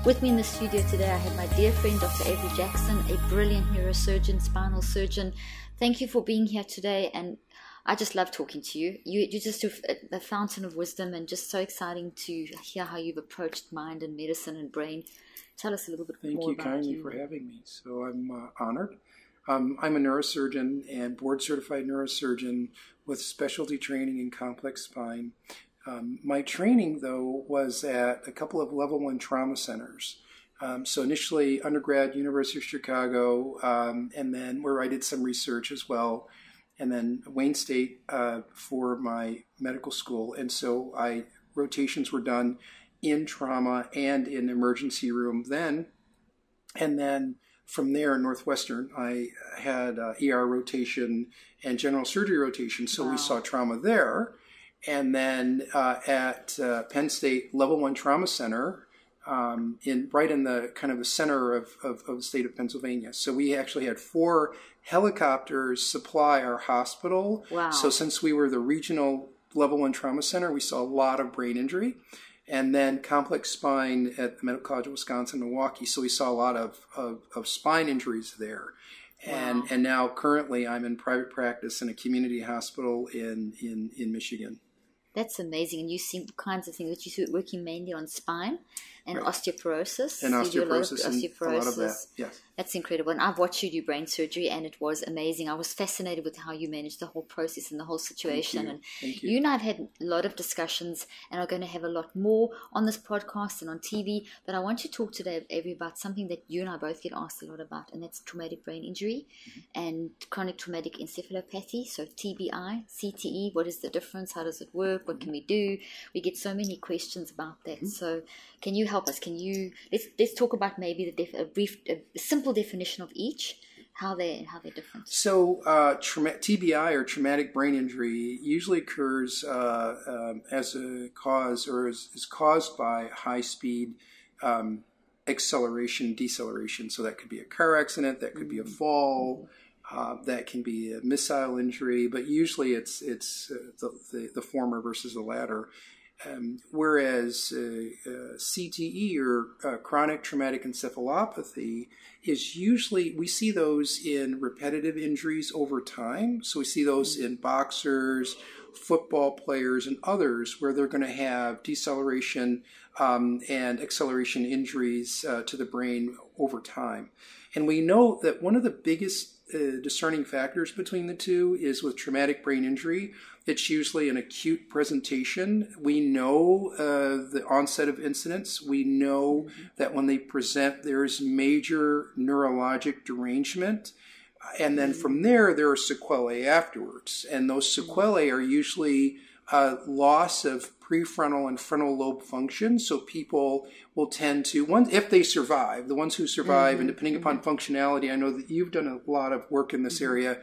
With me in the studio today, I have my dear friend, Dr. Avery Jackson, a brilliant neurosurgeon, spinal surgeon. Thank you for being here today, and I just love talking to you. You're just a fountain of wisdom, and just so exciting to hear how you've approached mind and medicine and brain. Tell us a little bit more about you. Thank you kindly for having me. So I'm honored. I'm a neurosurgeon and board-certified neurosurgeon with specialty training in complex spine. My training, though, was at a couple of level 1 trauma centers. So initially undergrad, University of Chicago, and then where I did some research as well, and then Wayne State for my medical school. And so rotations were done in trauma and in emergency room then. And then from there, Northwestern, I had ER rotation and general surgery rotation. So Wow. We saw trauma there. And then at Penn State Level 1 Trauma Center, right in the kind of the center of the state of Pennsylvania. So we actually had 4 helicopters supply our hospital. Wow. So since we were the regional Level 1 Trauma Center, we saw a lot of brain injury. And then complex spine at the Medical College of Wisconsin, Milwaukee. So we saw a lot of spine injuries there. Wow. And now currently I'm in private practice in a community hospital in Michigan. That's amazing. And you see kinds of things that you're working mainly on spine and Right. osteoporosis. And You do a lot of osteoporosis and a lot of that, yes. That's incredible. And I've watched you do brain surgery, and it was amazing. I was fascinated with how you managed the whole process and the whole situation. Thank You and I have had a lot of discussions, and are going to have a lot more on this podcast and on TV. But I want you to talk today, Avery, about something that you and I both get asked a lot about, and that's traumatic brain injury and chronic traumatic encephalopathy. So TBI, CTE, what is the difference? How does it work? What can we do? We get so many questions about that. So can you help us? Let's talk about maybe a simple definition of each, how they're different. So TBI, or traumatic brain injury, usually occurs as a cause, or is caused by high speed acceleration, deceleration. So that could be a car accident, that could be a fall, that can be a missile injury, but usually it's the former versus the latter. Whereas CTE, or chronic traumatic encephalopathy, is usually, we see those in repetitive injuries over time. So we see those in boxers, football players, and others, where they're going to have deceleration and acceleration injuries to the brain over time. And we know that one of the biggest discerning factors between the two is with traumatic brain injury. It's usually an acute presentation. We know the onset of incidents. We know that when they present, there's major neurologic derangement. And then from there are sequelae afterwards. And those sequelae are usually loss of prefrontal and frontal lobe function. So people will tend to, if they survive, the ones who survive, and depending upon functionality, I know that you've done a lot of work in this area,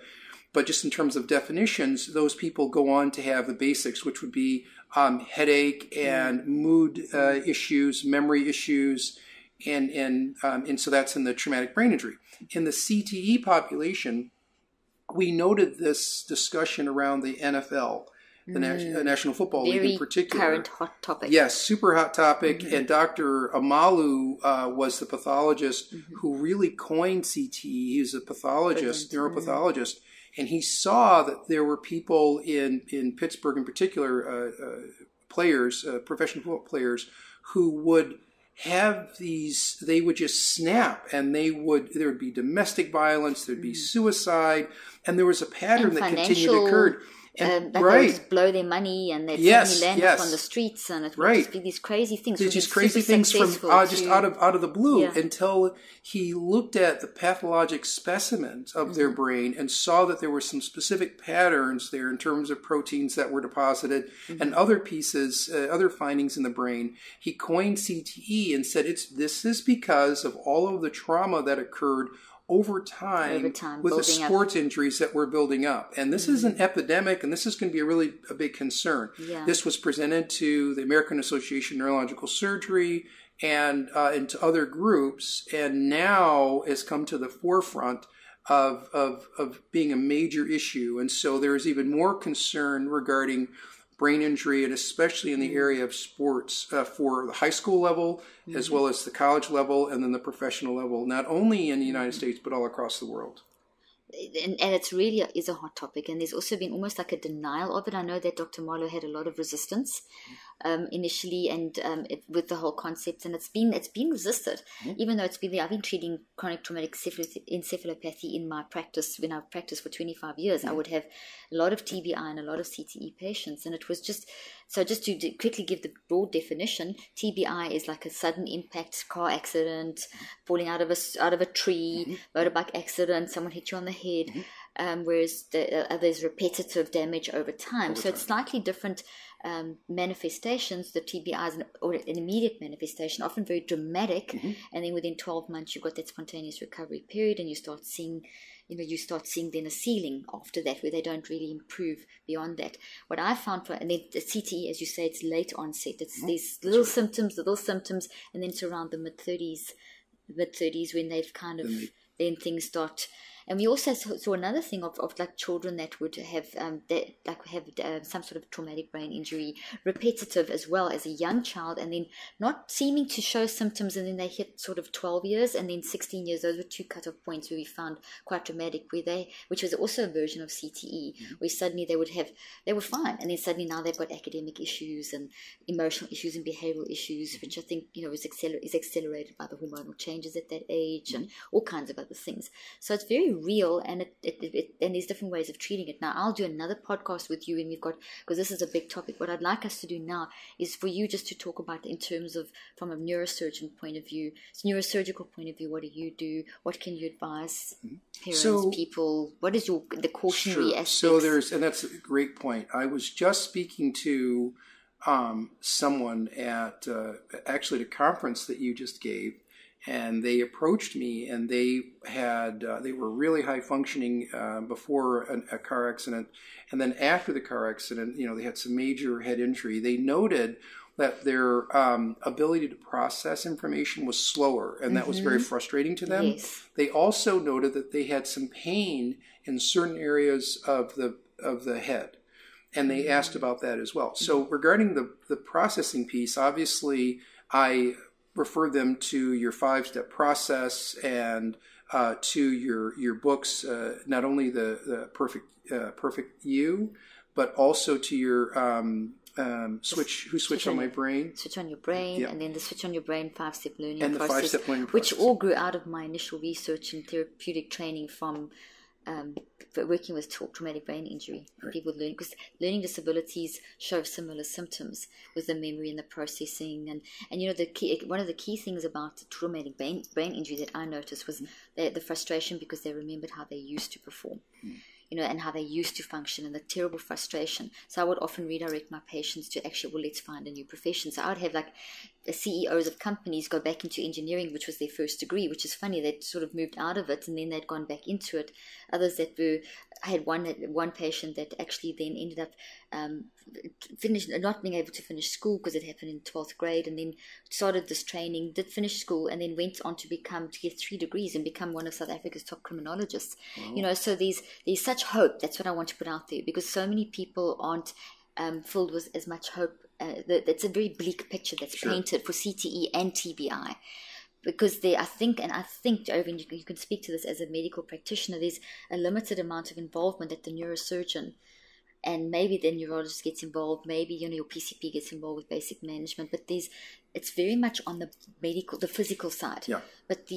but just in terms of definitions, those people go on to have the basics, which would be headache and mood issues, memory issues, and so that's in the traumatic brain injury. In the CTE population, we noted this discussion around the NFL, the National Football League in particular. Very current hot topic. Yes, super hot topic. And Dr. Amalu was the pathologist who really coined CTE. He was a pathologist, neuropathologist. And he saw that there were people in Pittsburgh in particular, players, professional football players, who would have these, they would just snap, and there would be domestic violence, there'd be suicide, and there was a pattern that continued to occur. That they would just blow their money, and they'd suddenly land up on the streets, and it would just be these crazy things. There's just crazy things from just out of the blue, until he looked at the pathologic specimens of their brain and saw that there were some specific patterns there in terms of proteins that were deposited and other pieces, other findings in the brain. He coined CTE and said this is because of all of the trauma that occurred over time with the sports injuries that we're building up. And this is an epidemic, and this is going to be a big concern. Yeah. This was presented to the American Association of Neurological Surgery and to other groups, and now has come to the forefront of being a major issue. And so there is even more concern regarding brain injury, and especially in the area of sports for the high school level, as well as the college level, and then the professional level, not only in the United States, but all across the world. And it's really is a hot topic, and there's also been almost like a denial of it. I know that Dr. Marlowe had a lot of resistance initially, and with the whole concept, and it's been resisted, even though it's been there. I've been treating chronic traumatic encephalopathy in my practice. When I've practiced for 25 years, I would have a lot of TBI and a lot of CTE patients, and it was just to quickly give the broad definition. TBI is like a sudden impact car accident, falling out of a tree, motorbike accident, someone hit you on the head, whereas the there's repetitive damage over time. So it's slightly different manifestations. The TBI is an immediate manifestation, often very dramatic, and then within 12 months you've got that spontaneous recovery period, and you start seeing then a ceiling after that where they don't really improve beyond that. What I found and then the CTE, as you say, it's late onset. It's these little symptoms, and then it's around the mid-30s when they've kind of, then things start. And we also saw another thing of like children that would have some sort of traumatic brain injury, repetitive as well as a young child, and then not seeming to show symptoms, and then they hit sort of 12 years and then 16 years. Those were two cutoff points where we found quite dramatic, which was also a version of CTE, where suddenly they were fine, and then suddenly now they've got academic issues and emotional issues and behavioral issues, which I think is accelerated by the hormonal changes at that age and all kinds of other things. So it's very real, and and there's different ways of treating it. Now I'll do another podcast with you, and because this is a big topic. What I'd like us to do now is for you just to talk about in terms of from a neurosurgeon point of view, neurosurgical point of view. What do you do? What can you advise parents, people? What is the cautionary aspects? So and that's a great point. I was just speaking to someone at actually the conference that you just gave. And they approached me, and they were really high functioning before a car accident, and then after the car accident, they had some major head injury. They noted that their ability to process information was slower, and that was very frustrating to them. Yes. They also noted that they had some pain in certain areas of the head, and they asked about that as well. So regarding the processing piece, obviously I refer them to your 5-step process and to your books, not only the Perfect You, but also to your Switch on My Brain. Switch on Your Brain, Yep. and then the Switch on Your Brain 5-step learning and process. The 5-step learning which process. all grew out of my initial research and therapeutic training from working with traumatic brain injury. Right. People learn, because learning disabilities show similar symptoms with the memory and the processing, and one of the key things about the traumatic brain injury that I noticed was the frustration, because they remembered how they used to perform. And how they used to function, and the terrible frustration. So I would often redirect my patients to actually, let's find a new profession. So I would have like the CEOs of companies go back into engineering, which was their first degree, which is funny. They'd sort of moved out of it, and then they'd gone back into it. Others I had one patient that actually then ended up not being able to finish school because it happened in 12th grade, and then started this training, did finish school, and then went on to get 3 degrees and become one of South Africa's top criminologists. Wow. So there's such hope. That's what I want to put out there, because so many people aren't filled with as much hope. That's a very bleak picture that's painted for CTE and TBI. Because I think, Irvin, you can speak to this as a medical practitioner, there's a limited amount of involvement that the neurosurgeon, and maybe the neurologist gets involved, maybe your PCP gets involved with basic management, but it's very much on the physical side. Yeah. But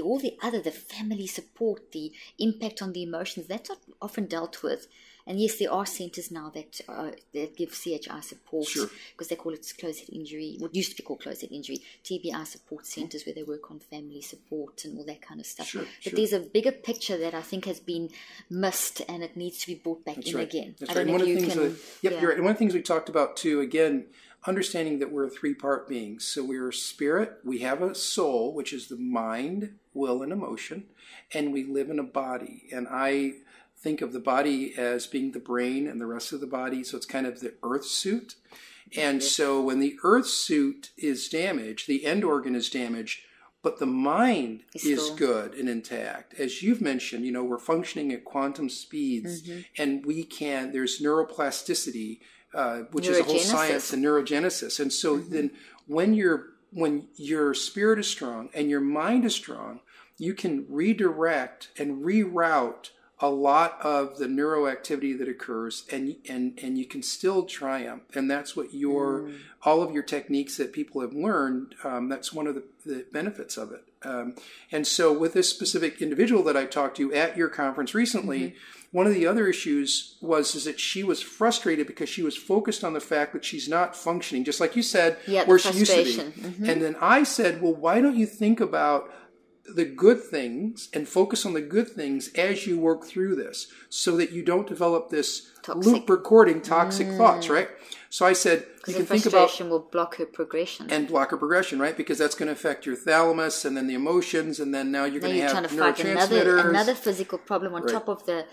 all the other, the family support, the impact on the emotions, that's not often dealt with. And yes, there are centres now that give CHI support, because they call it closed head injury, what used to be called closed head injury, TBI support centres, where they work on family support and all that kind of stuff. But there's a bigger picture that I think has been missed, and it needs to be brought back again. That's right. You're right. And one of the things we talked about too, again, understanding that we're a 3-part being. So we're a spirit, we have a soul, which is the mind, will, and emotion, and we live in a body. And I think of the body as being the brain and the rest of the body, so it's kind of the earth suit. And so when the earth suit is damaged, the end organ is damaged, but the mind is good and intact. As you've mentioned, we're functioning at quantum speeds, and there's neuroplasticity, which is a whole science in neurogenesis. And so then when your spirit is strong and your mind is strong, you can redirect and reroute a lot of the neuroactivity that occurs, and you can still triumph. And that's what all of your techniques that people have learned, that's one of the benefits of it. And so with this specific individual that I talked to at your conference recently, one of the other issues is that she was frustrated because she was focused on the fact that she's not functioning, just like you said, where she used to be. And then I said, well, why don't you think about the good things and focus on the good things as you work through this, so that you don't develop this loop recording toxic thoughts, right? So I said, you can think about frustration will block her progression. And block her progression, right? Because that's going to affect your thalamus and then the emotions, and then now you're going to have neurotransmitters. Another physical problem on top of the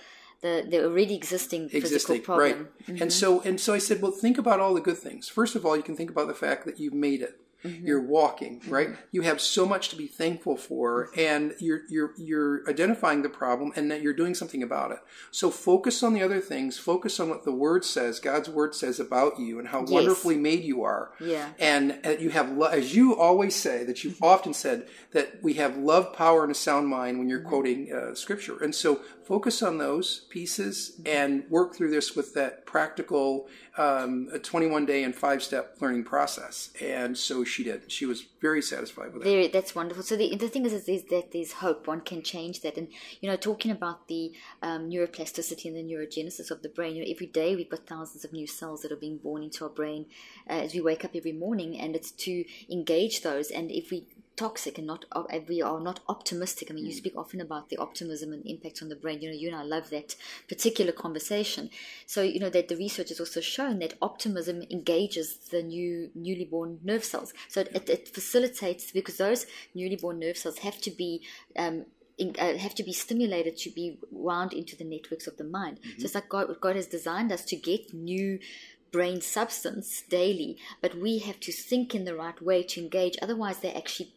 already existing physical problem. Right. And so I said, well, think about all the good things. First of all, you can think about the fact that you've made it. You're walking, right? You have so much to be thankful for, and you're identifying the problem, and that you're doing something about it. So focus on the other things. Focus on what the Word says, God's Word says about you, and how wonderfully made you are. Yeah. And you have, as you always say, that you've often said, that we have love, power, and a sound mind when you're quoting Scripture. And so focus on those pieces and work through this with that practical 21-day and 5-step learning process. And so she did. She was very satisfied with it. That's wonderful. So the thing is that there's hope. One can change that. And, talking about the neuroplasticity and the neurogenesis of the brain, every day we've got thousands of new cells that are being born into our brain as we wake up every morning, and it's to engage those. And if we toxic and we are not optimistic. I mean, you speak often about the optimism and impact on the brain. You and I love that particular conversation. So, that the research has also shown that optimism engages the newly born nerve cells. So it facilitates, because those newly born nerve cells have to be stimulated to be wound into the networks of the mind. So it's like God has designed us to get new brain substance daily, but we have to think in the right way to engage. Otherwise, they actually